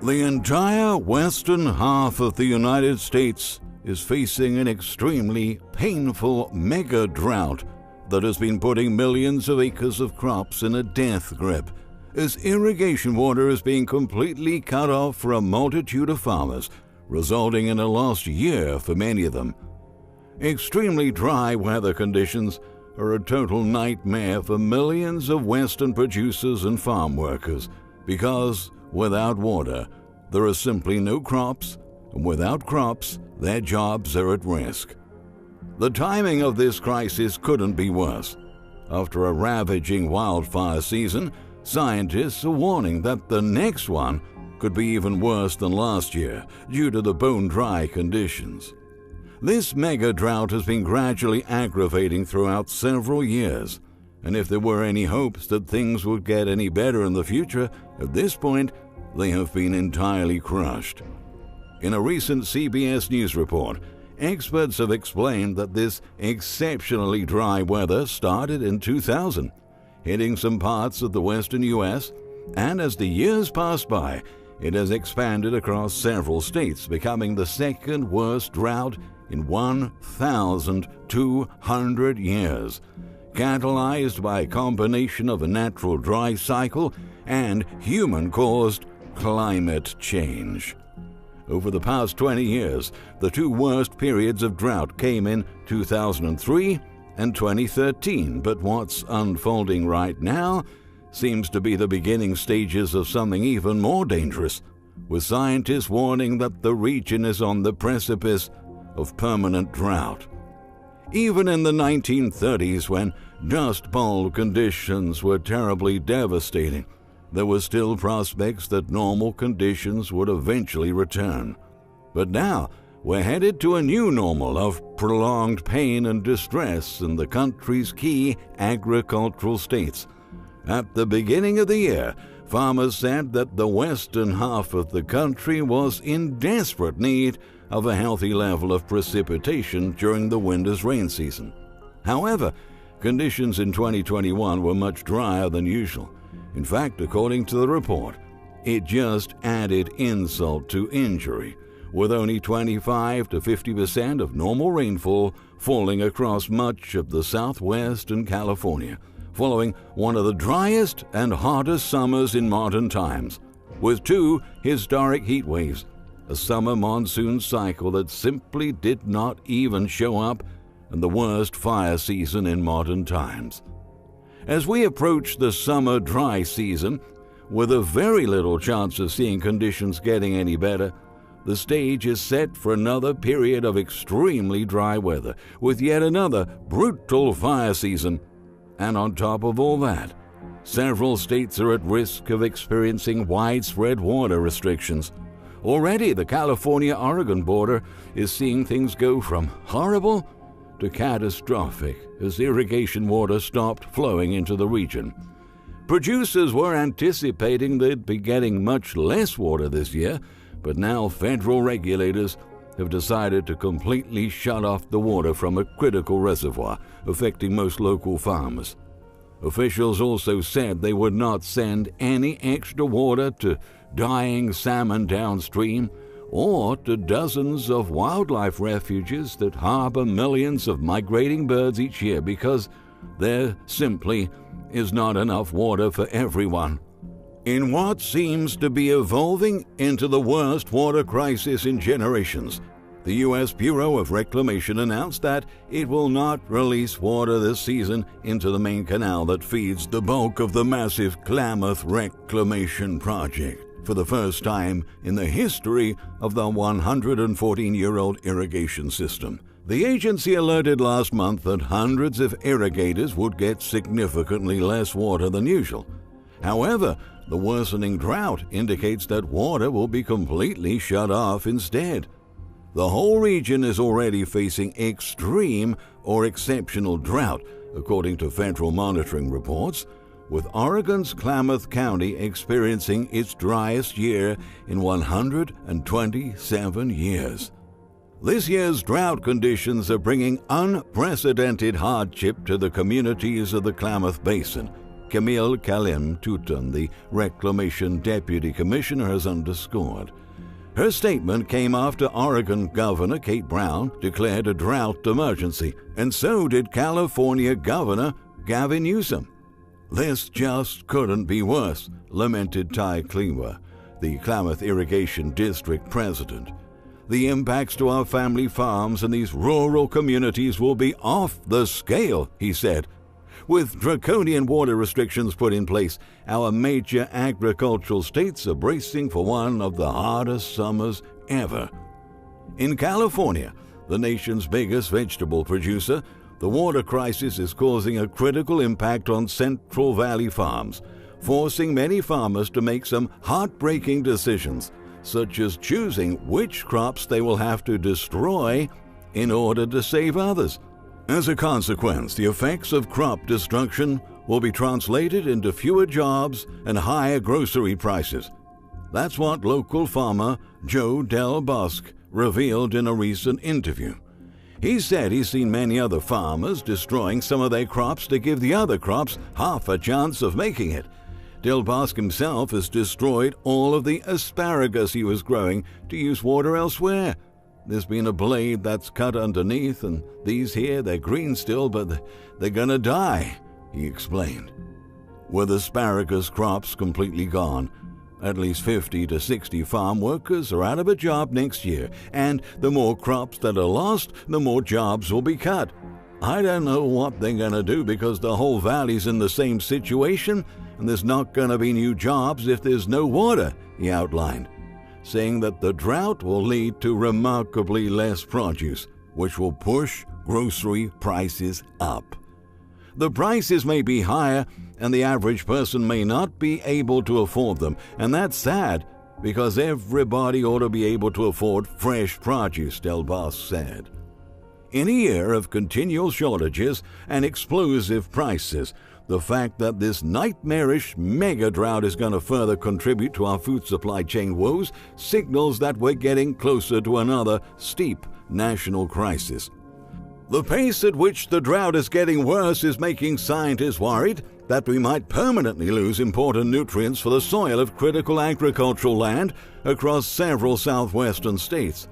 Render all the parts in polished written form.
The entire western half of the United States is facing an extremely painful mega drought that has been putting millions of acres of crops in a death grip, as irrigation water is being completely cut off for a multitude of farmers, resulting in a lost year for many of them. Extremely dry weather conditions are a total nightmare for millions of western producers and farm workers, because without water, there are simply no crops, and without crops, their jobs are at risk. The timing of this crisis couldn't be worse. After a ravaging wildfire season, scientists are warning that the next one could be even worse than last year due to the bone-dry conditions. This mega drought has been gradually aggravating throughout several years, and if there were any hopes that things would get any better in the future, at this point, they have been entirely crushed. In a recent CBS News report, experts have explained that this exceptionally dry weather started in 2000, hitting some parts of the western U.S., and as the years passed by, it has expanded across several states, becoming the second worst drought in 1,200 years, catalyzed by a combination of a natural dry cycle and human-caused climate change. Over the past 20 years, the two worst periods of drought came in 2003 and 2013, but what's unfolding right now seems to be the beginning stages of something even more dangerous, with scientists warning that the region is on the precipice of permanent drought. Even in the 1930s, when Dust Bowl conditions were terribly devastating, there were still prospects that normal conditions would eventually return. But now, we're headed to a new normal of prolonged pain and distress in the country's key agricultural states. At the beginning of the year, farmers said that the western half of the country was in desperate need of a healthy level of precipitation during the winter's rain season. However, conditions in 2021 were much drier than usual. In fact, according to the report, it just added insult to injury, with only 25 to 50% of normal rainfall falling across much of the Southwest and California, following one of the driest and hottest summers in modern times, with two historic heat waves, a summer monsoon cycle that simply did not even show up, and the worst fire season in modern times. As we approach the summer dry season, with a very little chance of seeing conditions getting any better, the stage is set for another period of extremely dry weather, with yet another brutal fire season. And on top of all that, several states are at risk of experiencing widespread water restrictions. Already, the California-Oregon border is seeing things go from horrible to catastrophic as irrigation water stopped flowing into the region. Producers were anticipating they'd be getting much less water this year, but now federal regulators have decided to completely shut off the water from a critical reservoir, affecting most local farmers. Officials also said they would not send any extra water to dying salmon downstream or to dozens of wildlife refuges that harbor millions of migrating birds each year, because there simply is not enough water for everyone. In what seems to be evolving into the worst water crisis in generations, the U.S. Bureau of Reclamation announced that it will not release water this season into the main canal that feeds the bulk of the massive Klamath Reclamation Project, for the first time in the history of the 114-year-old irrigation system. The agency alerted last month that hundreds of irrigators would get significantly less water than usual. However, the worsening drought indicates that water will be completely shut off instead. The whole region is already facing extreme or exceptional drought, according to federal monitoring reports, with Oregon's Klamath County experiencing its driest year in 127 years. This year's drought conditions are bringing unprecedented hardship to the communities of the Klamath Basin, Camille Kalim-Touton, the Reclamation Deputy Commissioner, has underscored. Her statement came after Oregon Governor Kate Brown declared a drought emergency, and so did California Governor Gavin Newsom. "This just couldn't be worse," lamented Ty Klewa, the Klamath Irrigation District president. "The impacts to our family farms and these rural communities will be off the scale," he said. "With draconian water restrictions put in place, our major agricultural states are bracing for one of the hardest summers ever." In California, the nation's biggest vegetable producer, the water crisis is causing a critical impact on Central Valley farms, forcing many farmers to make some heartbreaking decisions, such as choosing which crops they will have to destroy in order to save others. As a consequence, the effects of crop destruction will be translated into fewer jobs and higher grocery prices. That's what local farmer Joe Del Bosque revealed in a recent interview. He said he's seen many other farmers destroying some of their crops to give the other crops half a chance of making it. Del Bosque himself has destroyed all of the asparagus he was growing to use water elsewhere. There's been a blade that's cut underneath, and these here, they're green still, but they're gonna die, he explained. With asparagus crops completely gone, at least 50 to 60 farm workers are out of a job next year, and the more crops that are lost, the more jobs will be cut. I don't know what they're gonna do because the whole valley's in the same situation, and there's not gonna be new jobs if there's no water, he outlined, saying that the drought will lead to remarkably less produce, which will push grocery prices up. The prices may be higher, and the average person may not be able to afford them, and that's sad, because everybody ought to be able to afford fresh produce, Del Bosque said. In a year of continual shortages and explosive prices, the fact that this nightmarish mega-drought is going to further contribute to our food supply chain woes signals that we're getting closer to another steep national crisis. The pace at which the drought is getting worse is making scientists worried that we might permanently lose important nutrients for the soil of critical agricultural land across several southwestern states.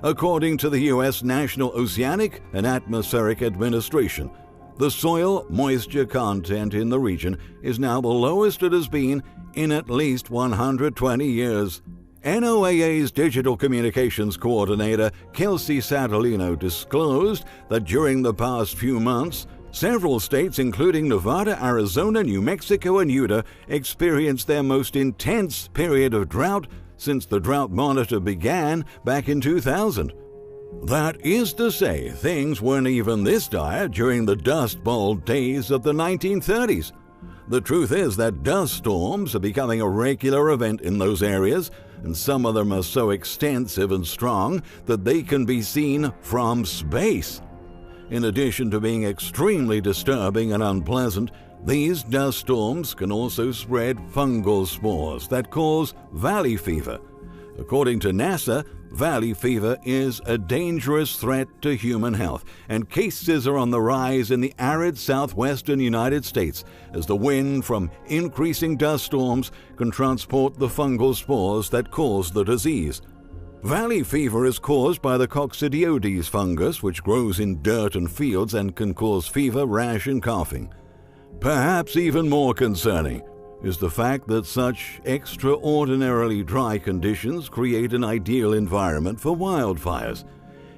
According to the U.S. National Oceanic and Atmospheric Administration, the soil moisture content in the region is now the lowest it has been in at least 120 years. NOAA's Digital Communications Coordinator, Kelsey Satellino, disclosed that during the past few months, several states, including Nevada, Arizona, New Mexico, and Utah, experienced their most intense period of drought since the drought monitor began back in 2000. That is to say, things weren't even this dire during the Dust Bowl days of the 1930s. The truth is that dust storms are becoming a regular event in those areas, and some of them are so extensive and strong that they can be seen from space. In addition to being extremely disturbing and unpleasant, these dust storms can also spread fungal spores that cause valley fever. According to NASA, valley fever is a dangerous threat to human health, and cases are on the rise in the arid southwestern United States as the wind from increasing dust storms can transport the fungal spores that cause the disease. Valley fever is caused by the coccidioides fungus, which grows in dirt and fields and can cause fever, rash, and coughing. Perhaps even more concerning is the fact that such extraordinarily dry conditions create an ideal environment for wildfires.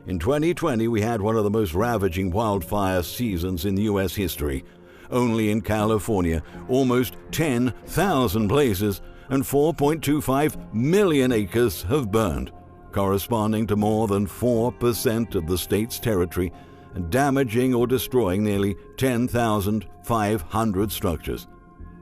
In 2020, we had one of the most ravaging wildfire seasons in U.S. history. Only in California, almost 10,000 places and 4.25 million acres have burned, corresponding to more than 4% of the state's territory, and damaging or destroying nearly 10,500 structures.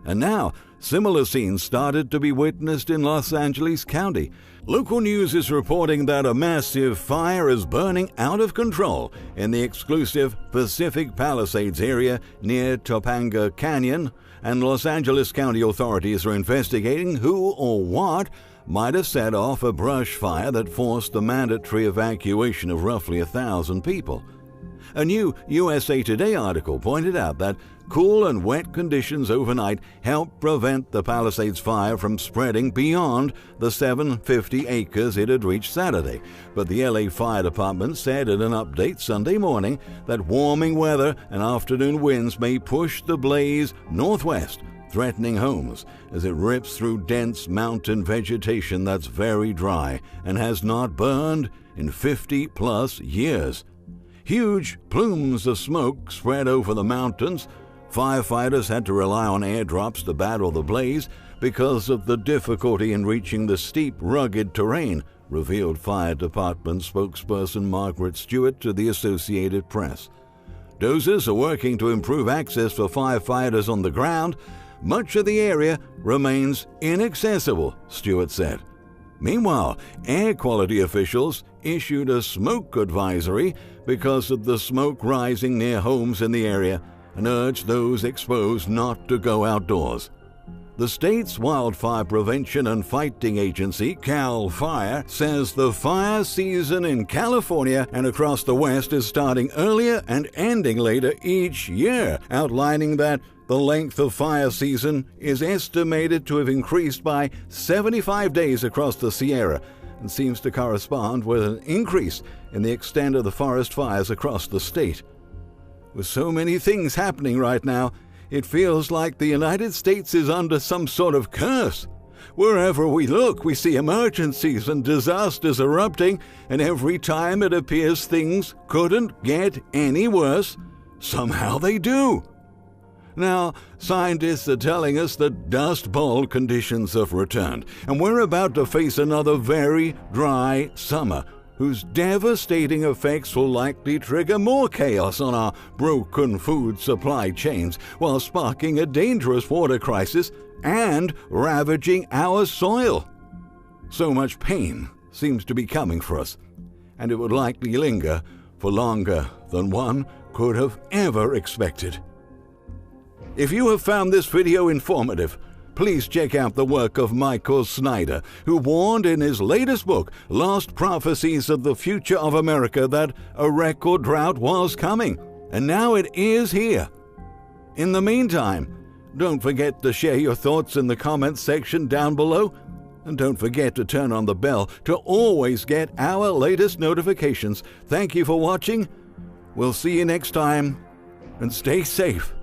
And now, similar scenes started to be witnessed in Los Angeles County. Local news is reporting that a massive fire is burning out of control in the exclusive Pacific Palisades area near Topanga Canyon, and Los Angeles County authorities are investigating who or what might have set off a brush fire that forced the mandatory evacuation of roughly 1,000 people. A new USA Today article pointed out that cool and wet conditions overnight helped prevent the Palisades fire from spreading beyond the 750 acres it had reached Saturday. But the LA Fire Department said in an update Sunday morning that warming weather and afternoon winds may push the blaze northwest, threatening homes as it rips through dense mountain vegetation that's very dry and has not burned in 50-plus years. Huge plumes of smoke spread over the mountains. Firefighters had to rely on airdrops to battle the blaze because of the difficulty in reaching the steep, rugged terrain, revealed Fire Department spokesperson Margaret Stewart to the Associated Press. Dozers are working to improve access for firefighters on the ground. Much of the area remains inaccessible, Stewart said. Meanwhile, air quality officials issued a smoke advisory because of the smoke rising near homes in the area and urged those exposed not to go outdoors. The state's Wildfire Prevention and Fighting Agency, CAL FIRE, says the fire season in California and across the West is starting earlier and ending later each year, outlining that the length of fire season is estimated to have increased by 75 days across the Sierra and seems to correspond with an increase in the extent of the forest fires across the state. With so many things happening right now, it feels like the United States is under some sort of curse. Wherever we look, we see emergencies and disasters erupting, and every time it appears things couldn't get any worse, somehow they do. Now, scientists are telling us that Dust Bowl conditions have returned, and we're about to face another very dry summer, whose devastating effects will likely trigger more chaos on our broken food supply chains, while sparking a dangerous water crisis and ravaging our soil. So much pain seems to be coming for us, and it would likely linger for longer than one could have ever expected. If you have found this video informative, please check out the work of Michael Snyder, who warned in his latest book, Lost Prophecies of the Future of America, that a record drought was coming, and now it is here. In the meantime, don't forget to share your thoughts in the comments section down below, and don't forget to turn on the bell to always get our latest notifications. Thank you for watching. We'll see you next time, and stay safe.